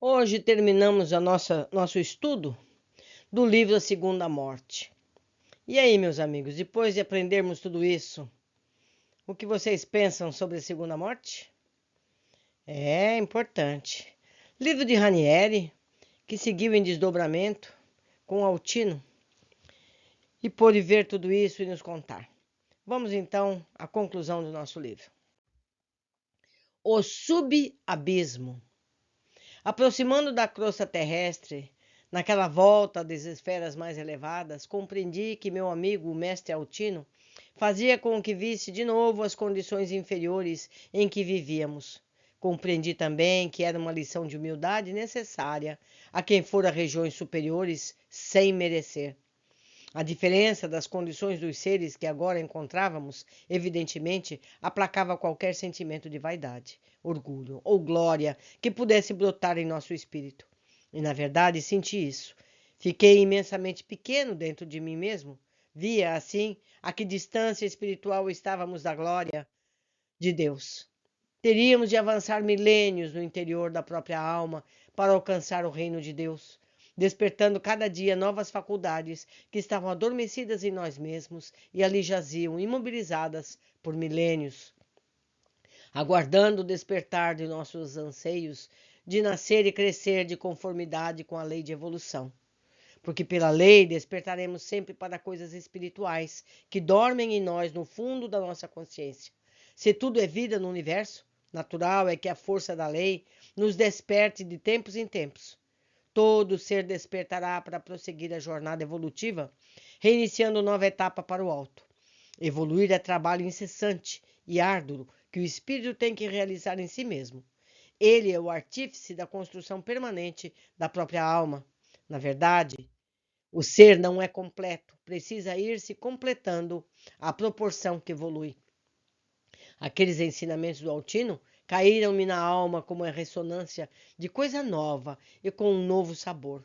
Hoje terminamos nosso estudo do livro A Segunda Morte. E aí, meus amigos, depois de aprendermos tudo isso, o que vocês pensam sobre a Segunda Morte? É importante. Livro de Ranieri, que seguiu em desdobramento com Altino e pôde ver tudo isso e nos contar. Vamos então à conclusão do nosso livro. O subabismo. Aproximando da crosta terrestre, naquela volta das esferas mais elevadas, compreendi que meu amigo, o mestre Altino, fazia com que visse de novo as condições inferiores em que vivíamos. Compreendi também que era uma lição de humildade necessária a quem for a regiões superiores sem merecer. A diferença das condições dos seres que agora encontrávamos, evidentemente, aplacava qualquer sentimento de vaidade, orgulho ou glória que pudesse brotar em nosso espírito. E, na verdade, senti isso. Fiquei imensamente pequeno dentro de mim mesmo. Via, assim, a que distância espiritual estávamos da glória de Deus. Teríamos de avançar milênios no interior da própria alma para alcançar o reino de Deus, despertando cada dia novas faculdades que estavam adormecidas em nós mesmos e ali jaziam imobilizadas por milênios, aguardando o despertar de nossos anseios de nascer e crescer de conformidade com a lei de evolução. Porque pela lei despertaremos sempre para coisas espirituais que dormem em nós no fundo da nossa consciência. Se tudo é vida no universo, natural é que a força da lei nos desperte de tempos em tempos. Todo ser despertará para prosseguir a jornada evolutiva, reiniciando nova etapa para o alto. Evoluir é trabalho incessante e árduo que o espírito tem que realizar em si mesmo. Ele é o artífice da construção permanente da própria alma. Na verdade, o ser não é completo, precisa ir se completando à proporção que evolui. Aqueles ensinamentos do Altino caíram-me na alma como a ressonância de coisa nova e com um novo sabor.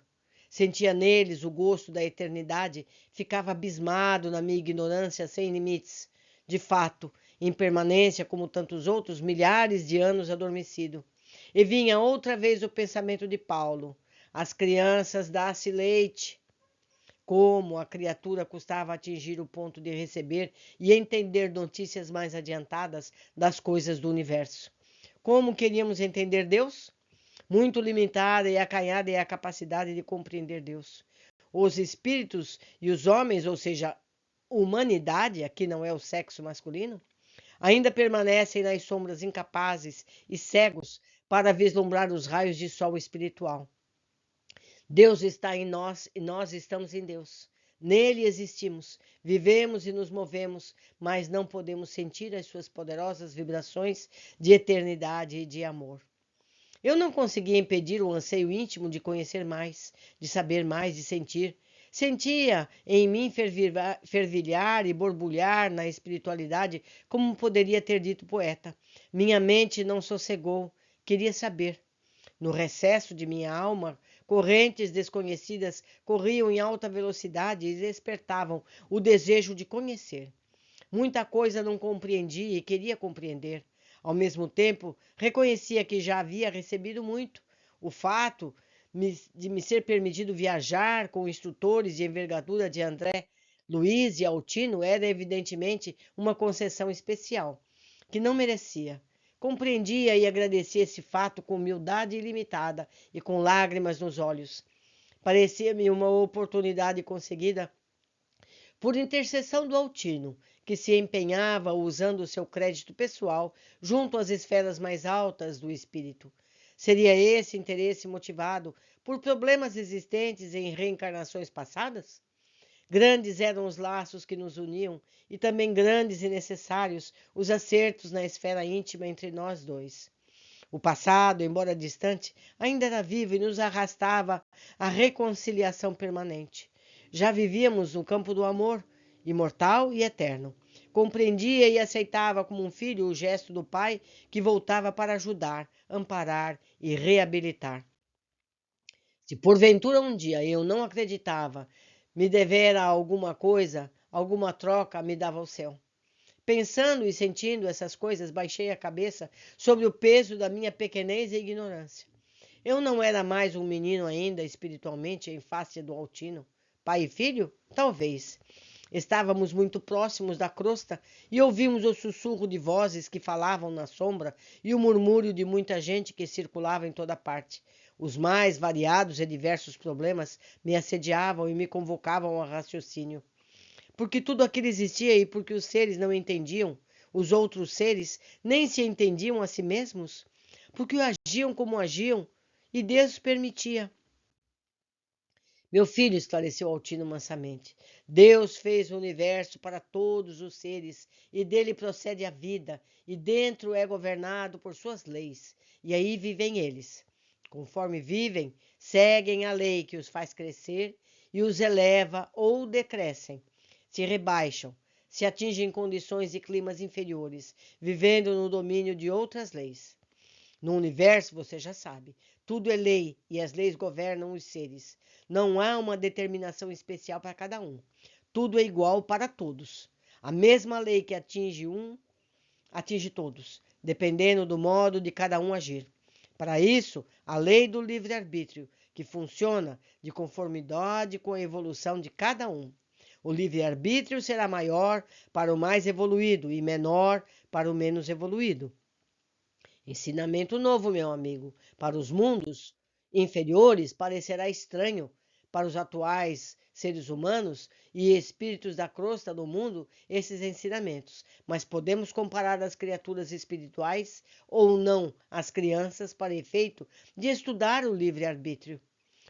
Sentia neles o gosto da eternidade, ficava abismado na minha ignorância sem limites. De fato, em permanência, como tantos outros, milhares de anos adormecido. E vinha outra vez o pensamento de Paulo. As crianças dá-se leite. Como a criatura custava atingir o ponto de receber e entender notícias mais adiantadas das coisas do universo. Como queríamos entender Deus? Muito limitada e acanhada é a capacidade de compreender Deus. Os espíritos e os homens, ou seja, humanidade, aqui não é o sexo masculino, ainda permanecem nas sombras incapazes e cegos para vislumbrar os raios de sol espiritual. Deus está em nós e nós estamos em Deus. Nele existimos, vivemos e nos movemos, mas não podemos sentir as suas poderosas vibrações de eternidade e de amor. Eu não conseguia impedir o anseio íntimo de conhecer mais, de saber mais, de sentir. Sentia em mim fervilhar e borbulhar na espiritualidade, como poderia ter dito o poeta. Minha mente não sossegou, queria saber. No recesso de minha alma, correntes desconhecidas corriam em alta velocidade e despertavam o desejo de conhecer. Muita coisa não compreendia e queria compreender. Ao mesmo tempo, reconhecia que já havia recebido muito. O fato de me ser permitido viajar com instrutores de envergadura de André Luiz e Altino era evidentemente uma concessão especial, que não merecia. Compreendia e agradecia esse fato com humildade ilimitada e com lágrimas nos olhos. Parecia-me uma oportunidade conseguida por intercessão do Altino, que se empenhava usando o seu crédito pessoal junto às esferas mais altas do espírito. Seria esse interesse motivado por problemas existentes em reencarnações passadas? Grandes eram os laços que nos uniam e também grandes e necessários os acertos na esfera íntima entre nós dois. O passado, embora distante, ainda era vivo e nos arrastava à reconciliação permanente. Já vivíamos no campo do amor, imortal e eterno. Compreendia e aceitava como um filho o gesto do pai que voltava para ajudar, amparar e reabilitar. Se porventura um dia eu não acreditava, me devera alguma coisa, alguma troca me dava o céu. Pensando e sentindo essas coisas, baixei a cabeça sobre o peso da minha pequenez e ignorância. Eu não era mais um menino ainda, espiritualmente, em face do Altino. Pai e filho? Talvez. Estávamos muito próximos da crosta e ouvimos o sussurro de vozes que falavam na sombra e o murmúrio de muita gente que circulava em toda parte. Os mais variados e diversos problemas me assediavam e me convocavam ao raciocínio. Porque tudo aquilo existia e porque os seres não entendiam, os outros seres nem se entendiam a si mesmos, porque agiam como agiam e Deus permitia. Meu filho, esclareceu Altino mansamente, Deus fez o universo para todos os seres, e dele procede a vida, e dentro é governado por suas leis, e aí vivem eles. Conforme vivem, seguem a lei que os faz crescer e os eleva ou decrescem, se rebaixam, se atingem condições e climas inferiores, vivendo no domínio de outras leis. No universo, você já sabe, tudo é lei e as leis governam os seres. Não há uma determinação especial para cada um. Tudo é igual para todos. A mesma lei que atinge um, atinge todos, dependendo do modo de cada um agir. Para isso, a lei do livre-arbítrio, que funciona de conformidade com a evolução de cada um. O livre-arbítrio será maior para o mais evoluído e menor para o menos evoluído. Ensinamento novo, meu amigo. Para os mundos inferiores parecerá estranho, para os atuais seres humanos e espíritos da crosta do mundo, esses ensinamentos, mas podemos comparar as criaturas espirituais ou não às crianças para efeito de estudar o livre-arbítrio.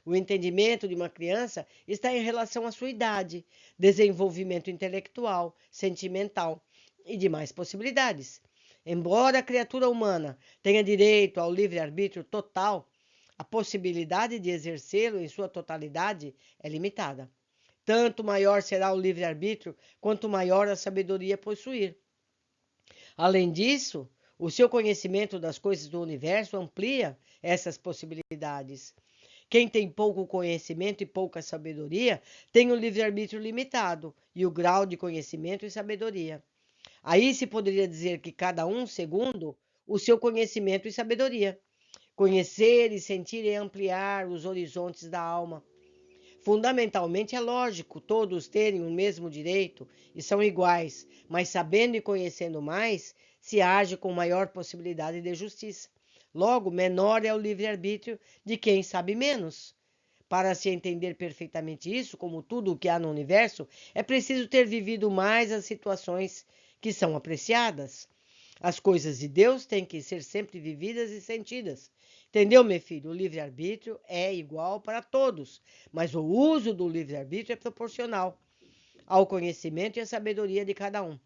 O entendimento de uma criança está em relação à sua idade, desenvolvimento intelectual, sentimental e demais possibilidades. Embora a criatura humana tenha direito ao livre-arbítrio total, a possibilidade de exercê-lo em sua totalidade é limitada. Tanto maior será o livre-arbítrio, quanto maior a sabedoria possuir. Além disso, o seu conhecimento das coisas do universo amplia essas possibilidades. Quem tem pouco conhecimento e pouca sabedoria tem o livre-arbítrio limitado e o grau de conhecimento e sabedoria. Aí se poderia dizer que cada um segundo o seu conhecimento e sabedoria. Conhecer e sentir é ampliar os horizontes da alma. Fundamentalmente é lógico todos terem o mesmo direito e são iguais, mas sabendo e conhecendo mais, se age com maior possibilidade de justiça. Logo, menor é o livre-arbítrio de quem sabe menos. Para se entender perfeitamente isso, como tudo o que há no universo, é preciso ter vivido mais as situações que são apreciadas. As coisas de Deus têm que ser sempre vividas e sentidas. Entendeu, meu filho? O livre-arbítrio é igual para todos, mas o uso do livre-arbítrio é proporcional ao conhecimento e à sabedoria de cada um.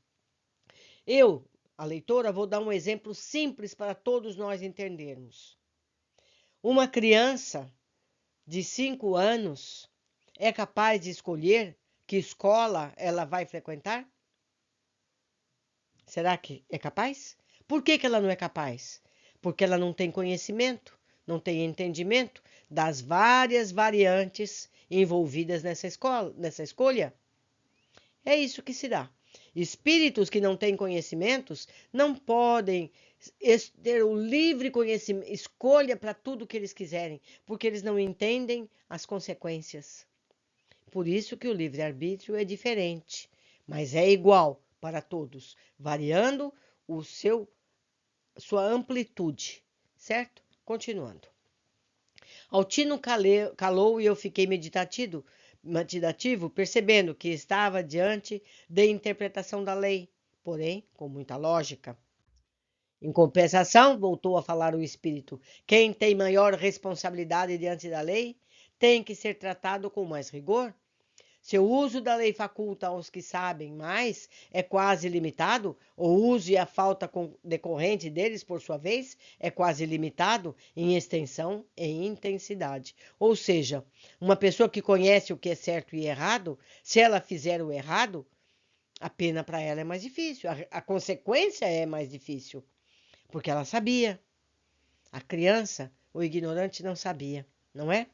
Eu, a leitora, vou dar um exemplo simples para todos nós entendermos. Uma criança de 5 anos é capaz de escolher que escola ela vai frequentar? Será que é capaz? Por que ela não é capaz? Porque ela não tem conhecimento, não tem entendimento das várias variantes envolvidas nessa escolha. É isso que se dá. Espíritos que não têm conhecimentos não podem ter o livre conhecimento, escolha para tudo que eles quiserem, porque eles não entendem as consequências. Por isso que o livre-arbítrio é diferente, mas é igual para todos, variando sua amplitude, certo? Continuando. Altino calou e eu fiquei meditativo, percebendo que estava diante da interpretação da lei, porém com muita lógica. Em compensação, voltou a falar o espírito, quem tem maior responsabilidade diante da lei tem que ser tratado com mais rigor. Se o uso da lei faculta aos que sabem mais é quase limitado, o uso e a falta decorrente deles, por sua vez, é quase limitado em extensão e intensidade. Ou seja, uma pessoa que conhece o que é certo e errado, se ela fizer o errado, a pena para ela é mais difícil, a consequência é mais difícil, porque ela sabia. A criança, o ignorante, não sabia, não é?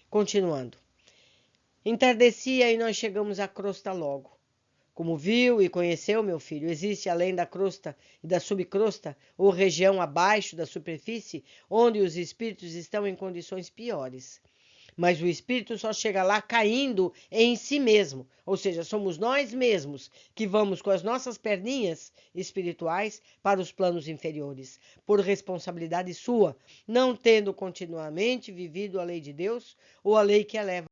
Continuando. Entardecia e nós chegamos à crosta logo. Como viu e conheceu, meu filho, existe além da crosta e da subcrosta, ou região abaixo da superfície, onde os espíritos estão em condições piores. Mas o espírito só chega lá caindo em si mesmo, ou seja, somos nós mesmos que vamos com as nossas perninhas espirituais para os planos inferiores, por responsabilidade sua, não tendo continuamente vivido a lei de Deus ou a lei que eleva.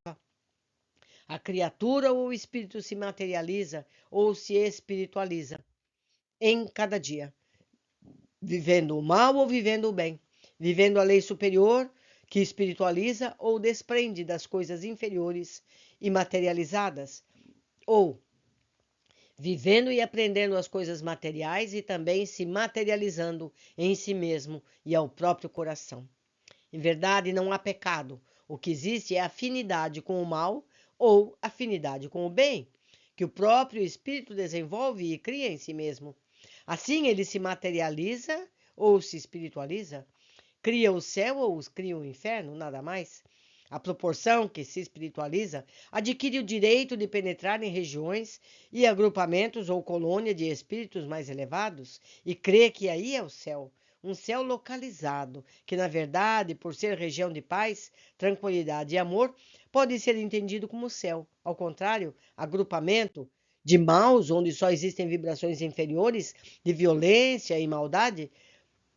A criatura ou o espírito se materializa ou se espiritualiza em cada dia, vivendo o mal ou vivendo o bem, vivendo a lei superior que espiritualiza ou desprende das coisas inferiores e materializadas, ou vivendo e aprendendo as coisas materiais e também se materializando em si mesmo e ao próprio coração. Em verdade, não há pecado. O que existe é afinidade com o mal ou afinidade com o bem, que o próprio espírito desenvolve e cria em si mesmo. Assim, ele se materializa ou se espiritualiza, cria o céu ou cria o inferno, nada mais. A proporção que se espiritualiza adquire o direito de penetrar em regiões e agrupamentos ou colônia de espíritos mais elevados e crê que aí é o céu, um céu localizado, que na verdade, por ser região de paz, tranquilidade e amor, pode ser entendido como céu. Ao contrário, agrupamento de maus, onde só existem vibrações inferiores de violência e maldade,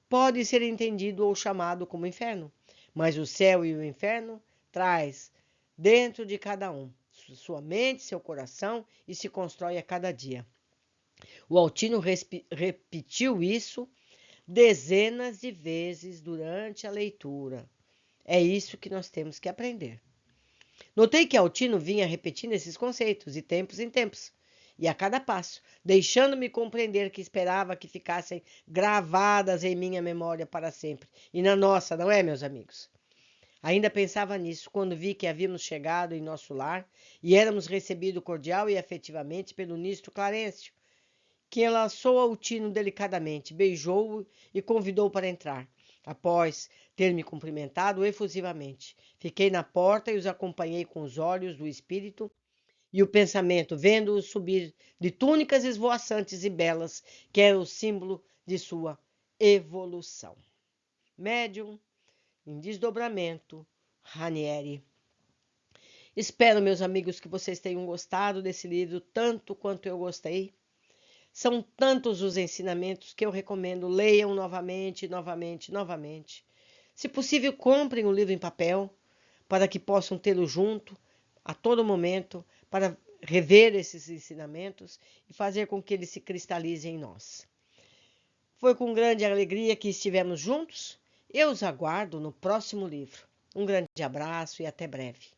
pode ser entendido ou chamado como inferno. Mas o céu e o inferno traz dentro de cada um sua mente, seu coração e se constrói a cada dia. O Altino repetiu isso dezenas de vezes durante a leitura. É isso que nós temos que aprender. Notei que Altino vinha repetindo esses conceitos de tempos em tempos, e a cada passo, deixando-me compreender que esperava que ficassem gravadas em minha memória para sempre, e na nossa, não é, meus amigos? Ainda pensava nisso quando vi que havíamos chegado em nosso lar e éramos recebidos cordial e afetivamente pelo ministro Clarencio, que enlaçou Altino delicadamente, beijou-o e convidou para entrar. Após ter me cumprimentado efusivamente, fiquei na porta e os acompanhei com os olhos do espírito e o pensamento, vendo-os subir de túnicas esvoaçantes e belas, que era o símbolo de sua evolução. Médium em desdobramento, Ranieri. Espero, meus amigos, que vocês tenham gostado desse livro tanto quanto eu gostei. São tantos os ensinamentos que eu recomendo, leiam novamente, novamente, novamente. Se possível, comprem o livro em papel, para que possam tê-lo junto, a todo momento, para rever esses ensinamentos e fazer com que eles se cristalizem em nós. Foi com grande alegria que estivemos juntos. Eu os aguardo no próximo livro. Um grande abraço e até breve.